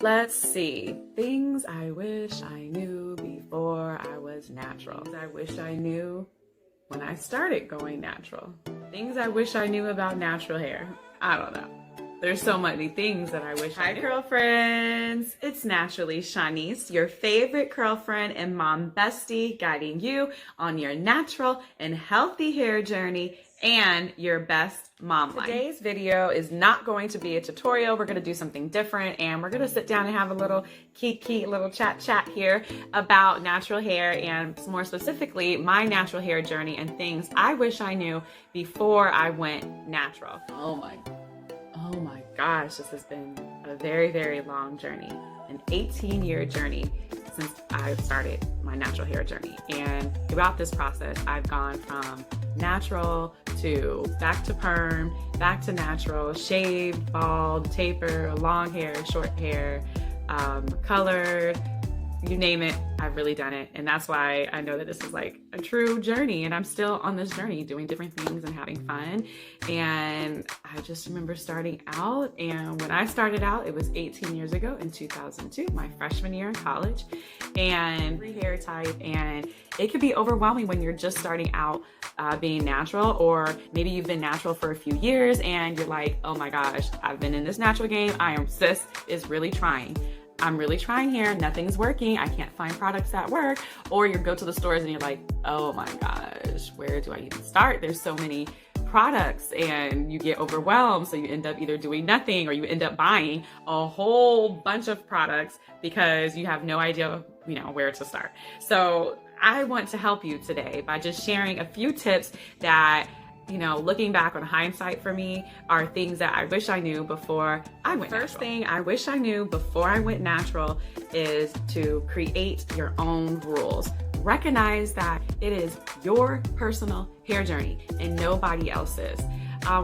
Let's see. Things I wish I knew before I was natural. Things I wish I knew when I started going natural. Things I wish I knew about natural hair. I don't know. There's so many things that I wish I knew. Hi, curl friends. It's naturally Shanice, your favorite curl friend and mom bestie, guiding you on your natural and healthy hair journey and your best mom life. Today's video is not going to be a tutorial. We're going to do something different, and we're going to sit down and have a little little chat here about natural hair, and more specifically my natural hair journey and things I wish I knew before I went natural. Oh my gosh, this has been a very, very long journey, an 18-year journey since I started my natural hair journey. And throughout this process, I've gone from natural to back to perm, back to natural, shaved, bald, taper, long hair, short hair, colored, you name it, I've really done it. And that's why I know that this is like a true journey, and I'm still on this journey doing different things and having fun. And I just remember starting out, and when I started out, it was 18 years ago in 2002, my freshman year in college, and every hair type. And it can be overwhelming when you're just starting out being natural, or maybe you've been natural for a few years and you're like, oh my gosh, I've been in this natural game. Sis is really trying. I'm really trying here, nothing's working, I can't find products that work. Or you go to the stores and you're like, oh my gosh, where do I even start? There's so many products, and you get overwhelmed. So you end up either doing nothing, or you end up buying a whole bunch of products because you have no idea, where to start. So I want to help you today by just sharing a few tips that, looking back on hindsight for me, are things that I wish I knew before I went natural. First thing I wish I knew before I went natural is to create your own rules. Recognize that it is your personal hair journey and nobody else's.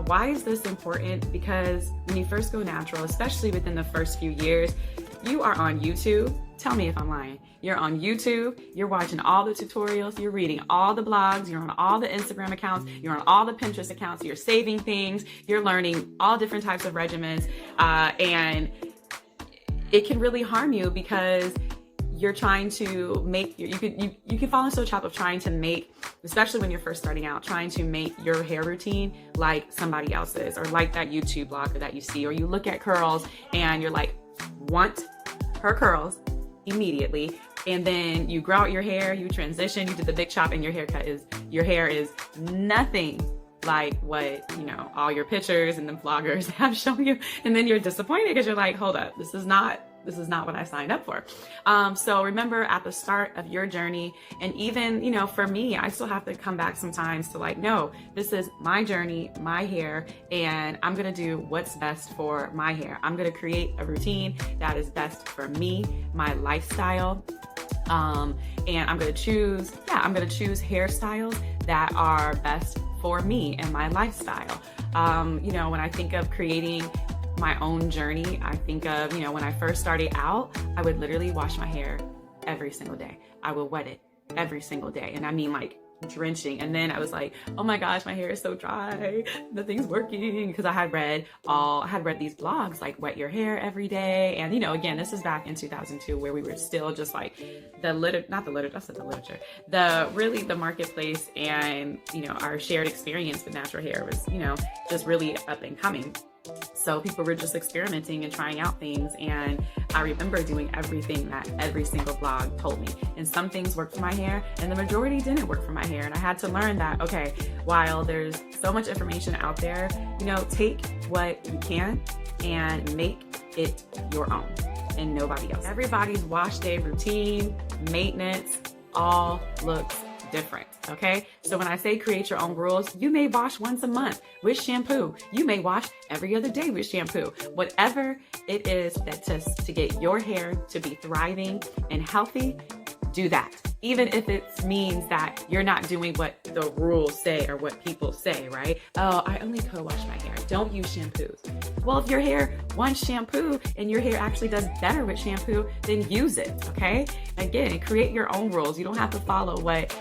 Why is this important? Because when you first go natural, especially within the first few years, you are on YouTube. Tell me if I'm lying. You're on YouTube, you're watching all the tutorials, you're reading all the blogs, you're on all the Instagram accounts, you're on all the Pinterest accounts, you're saving things, you're learning all different types of regimens, and it can really harm you because you're trying to make, you can fall into a trap of trying to make, especially when you're first starting out, trying to make your hair routine like somebody else's, or like that YouTube blogger that you see, or you look at curls and you're like, want her curls immediately, and then you grow out your hair, you transition, you do the big chop, and your hair is nothing like what all your pictures and the vloggers have shown you, and then you're disappointed because you're like, hold up, this is not what I signed up for. So remember, at the start of your journey, and even, for me, I still have to come back sometimes to like, no, this is my journey, my hair, and I'm going to do what's best for my hair. I'm going to create a routine that is best for me, my lifestyle. And I'm going to choose hairstyles that are best for me and my lifestyle. When I think of creating my own journey, I think of, when I first started out, I would literally wash my hair every single day. I would wet it every single day. And I mean like drenching. And then I was like, oh my gosh, my hair is so dry. Nothing's working. Because I had read these blogs like wet your hair every day. And, again, this is back in 2002 where we were still just like the marketplace, and, our shared experience with natural hair was, just really up and coming. So people were just experimenting and trying out things, and I remember doing everything that every single blog told me. And some things worked for my hair, and the majority didn't work for my hair. And I had to learn that, okay, while there's so much information out there, take what you can and make it your own and nobody else. Everybody's wash day routine, maintenance, all looks different. Okay, so when I say create your own rules, you may wash once a month with shampoo. You may wash every other day with shampoo. Whatever it is that to get your hair to be thriving and healthy, do that. even if it means that you're not doing what the rules say or what people say, right? Oh, I only co-wash my hair. Don't use shampoos. Well, if your hair wants shampoo and your hair actually does better with shampoo, then use it, okay? Again, create your own rules. You don't have to follow what,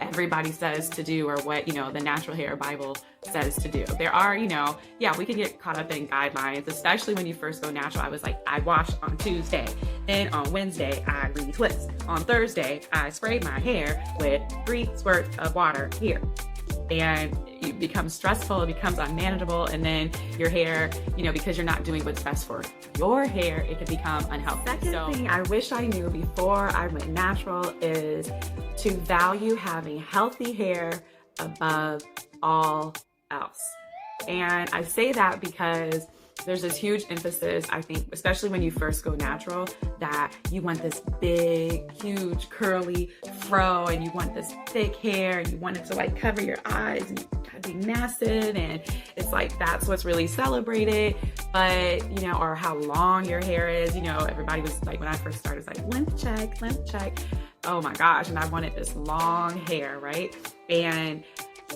everybody says to do or what, the Natural Hair Bible says to do. There are, we can get caught up in guidelines, especially when you first go natural. I was like, I wash on Tuesday. Then on Wednesday, I retwist. On Thursday, I spray my hair with 3 squirts of water here. And it becomes stressful, it becomes unmanageable, and then your hair, because you're not doing what's best for your hair, it can become unhealthy. Second thing I wish I knew before I went natural is to value having healthy hair above all else. And I say that because there's this huge emphasis, I think, especially when you first go natural, that you want this big, huge, curly fro, and you want this thick hair, and you want it to cover your eyes, and you gotta be massive, and it's like that's what's really celebrated. But or how long your hair is. Everybody was like, when I first started, it's like length check. Oh my gosh, and I wanted this long hair, right? And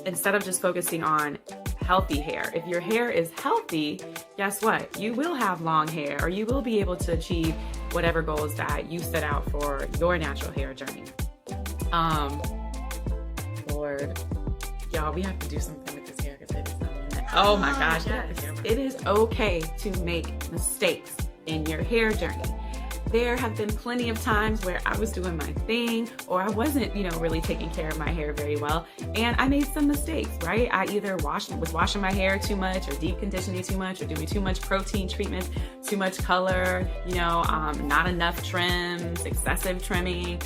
instead of just focusing on healthy hair, if your hair is healthy, guess what? You will have long hair, or you will be able to achieve whatever goals that you set out for your natural hair journey. Lord, y'all, we have to do something with this hair because it is not. Oh my gosh, yes. It is okay to make mistakes in your hair journey. There have been plenty of times where I was doing my thing, or I wasn't, really taking care of my hair very well, and I made some mistakes, right? I either was washing my hair too much, or deep conditioning too much, or doing too much protein treatments, too much color, not enough trims, excessive trimming,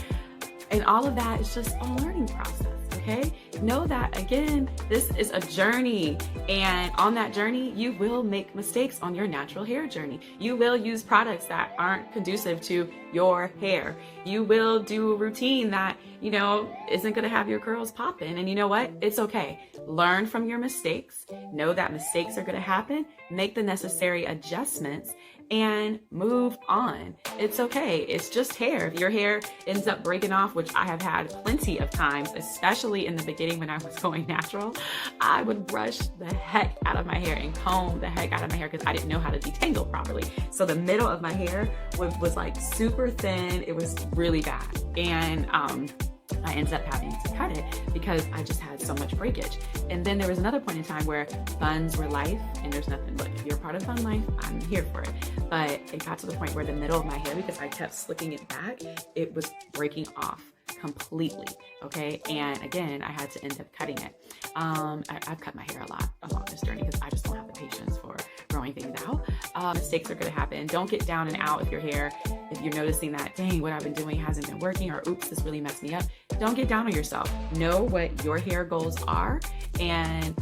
and all of that is just a learning process. Okay? Know that, again, this is a journey, and on that journey, you will make mistakes on your natural hair journey. You will use products that aren't conducive to your hair. You will do a routine that, isn't going to have your curls popping. And you know what? It's okay. Learn from your mistakes. Know that mistakes are going to happen. Make the necessary adjustments and move on. It's okay. It's just hair. If your hair ends up breaking off, which I have had plenty of times, especially in the beginning when I was going natural, I would brush the heck out of my hair and comb the heck out of my hair because I didn't know how to detangle properly. So the middle of my hair was like super thin. It was really bad. And I ended up having to cut it because I just had so much breakage. And then there was another point in time where buns were life, and there's nothing, look, if you're part of bun life, I'm here for it. But it got to the point where the middle of my hair, because I kept slicking it back, it was breaking off completely, okay? And again, I had to end up cutting it. I've cut my hair a lot along this journey because I just don't have the patience for growing things out. Mistakes are gonna happen. Don't get down and out if your hair, if you're noticing that, dang, what I've been doing hasn't been working, or oops, this really messed me up. Don't get down on yourself. Know what your hair goals are and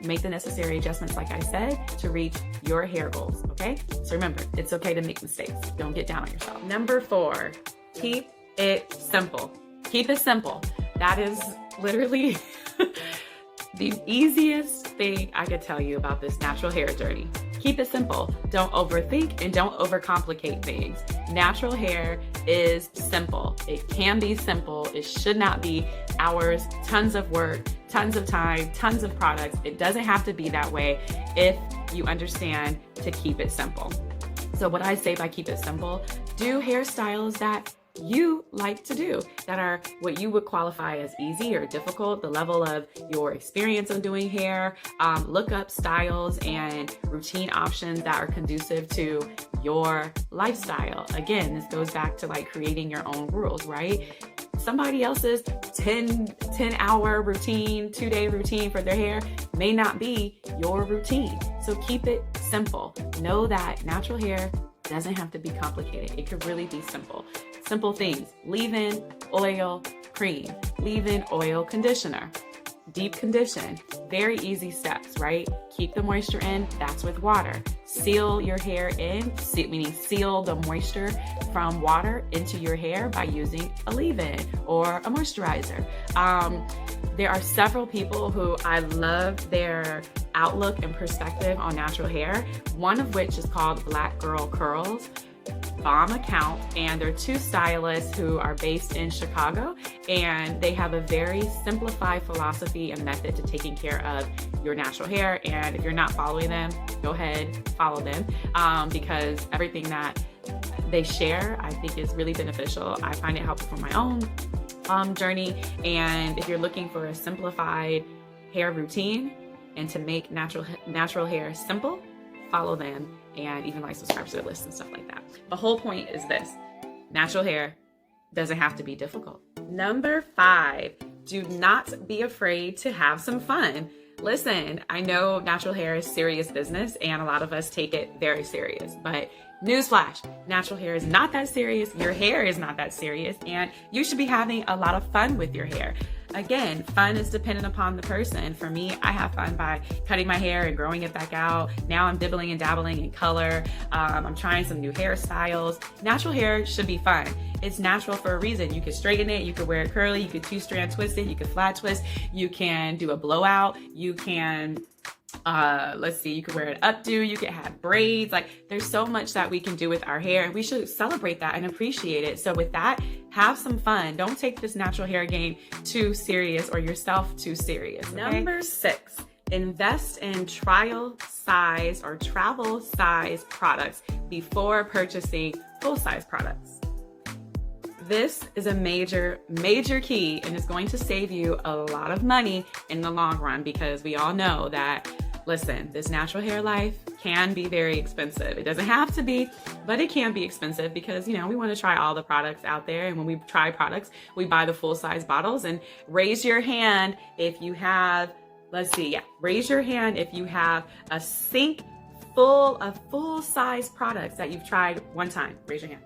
make the necessary adjustments, like I said, to reach your hair goals, okay? So remember, it's okay to make mistakes. Don't get down on yourself. Number 4, keep it simple. Keep it simple. That is literally the easiest thing I could tell you about this natural hair journey. Keep it simple. Don't overthink and don't overcomplicate things. Natural hair is simple. It can be simple. It should not be hours, tons of work, tons of time, tons of products. It doesn't have to be that way if you understand to keep it simple. So what I say by keep it simple, do hairstyles that you like to do, that are what you would qualify as easy or difficult, the level of your experience on doing hair. Look up styles and routine options that are conducive to your lifestyle. Again, this goes back to like creating your own rules, right? Somebody else's 10-hour routine, 2-day routine for their hair may not be your routine. So keep it simple. Know that natural hair doesn't have to be complicated. It could really be simple. Simple things: leave-in, oil, cream, leave-in, oil, conditioner, deep condition. Very easy steps, right? Keep the moisture in, that's with water. Seal your hair in, meaning seal the moisture from water into your hair by using a leave-in or a moisturizer. There are several people who I love their outlook and perspective on natural hair, one of which is called Black Girl Curls. bomb account, and they're two stylists who are based in Chicago, and they have a very simplified philosophy and method to taking care of your natural hair. And if you're not following them, go ahead, follow them, because everything that they share, I think, is really beneficial. I find it helpful for my own journey. And if you're looking for a simplified hair routine and to make natural hair simple, follow them, and even subscribe to their list and stuff like that. The whole point is this: natural hair doesn't have to be difficult. Number 5, do not be afraid to have some fun. Listen, I know natural hair is serious business and a lot of us take it very serious, but newsflash, natural hair is not that serious. Your hair is not that serious, and you should be having a lot of fun with your hair. Again, fun is dependent upon the person. For me, I have fun by cutting my hair and growing it back out. Now I'm dibbling and dabbling in color. I'm trying some new hairstyles. Natural hair should be fun. It's natural for a reason. You can straighten it, you can wear it curly, you can 2-strand twist it, you can flat twist, you can do a blowout, you can you can wear an updo, you can have braids. There's so much that we can do with our hair, and we should celebrate that and appreciate it. So with that, have some fun. Don't take this natural hair game too serious or yourself too serious. Okay? Number 6, invest in trial size or travel size products before purchasing full size products. This is a major key, and it's going to save you a lot of money in the long run, because we all know that, listen, this natural hair life can be very expensive. It doesn't have to be, but it can be expensive because, we want to try all the products out there. And when we try products, we buy the full size bottles. And raise your hand if you have, raise your hand if you have a sink full of full size products that you've tried one time. Raise your hand.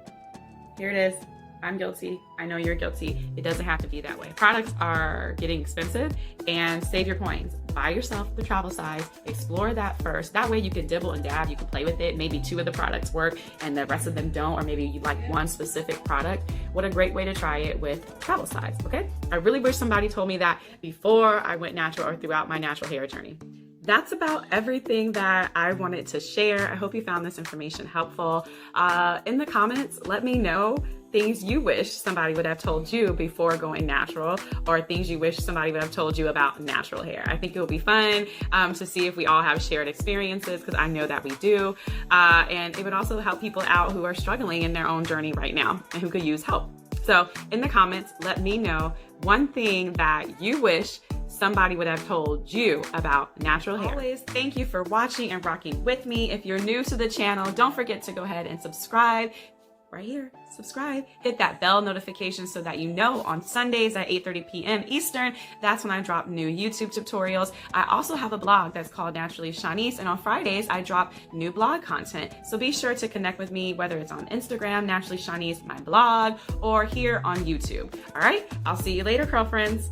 Here it is. I'm guilty. I know you're guilty. It doesn't have to be that way. Products are getting expensive, and save your coins. Buy yourself the travel size. Explore that first. That way you can dibble and dab. You can play with it. Maybe 2 of the products work and the rest of them don't, or maybe you like one specific product. What a great way to try it with travel size, okay? I really wish somebody told me that before I went natural or throughout my natural hair journey. That's about everything that I wanted to share. I hope you found this information helpful. In the comments, let me know things you wish somebody would have told you before going natural, or things you wish somebody would have told you about natural hair. I think it will be fun to see if we all have shared experiences, because I know that we do. And it would also help people out who are struggling in their own journey right now and who could use help. So in the comments, let me know one thing that you wish somebody would have told you about natural hair. Always, thank you for watching and rocking with me. If you're new to the channel, don't forget to go ahead and subscribe. Right here, subscribe, hit that bell notification so that you know on Sundays at 8:30 p.m. Eastern, that's when I drop new YouTube tutorials. I also have a blog that's called Naturally Shanice, and on Fridays I drop new blog content. So be sure to connect with me, whether it's on Instagram, Naturally Shanice, my blog, or here on YouTube. All right, I'll see you later, curl friends.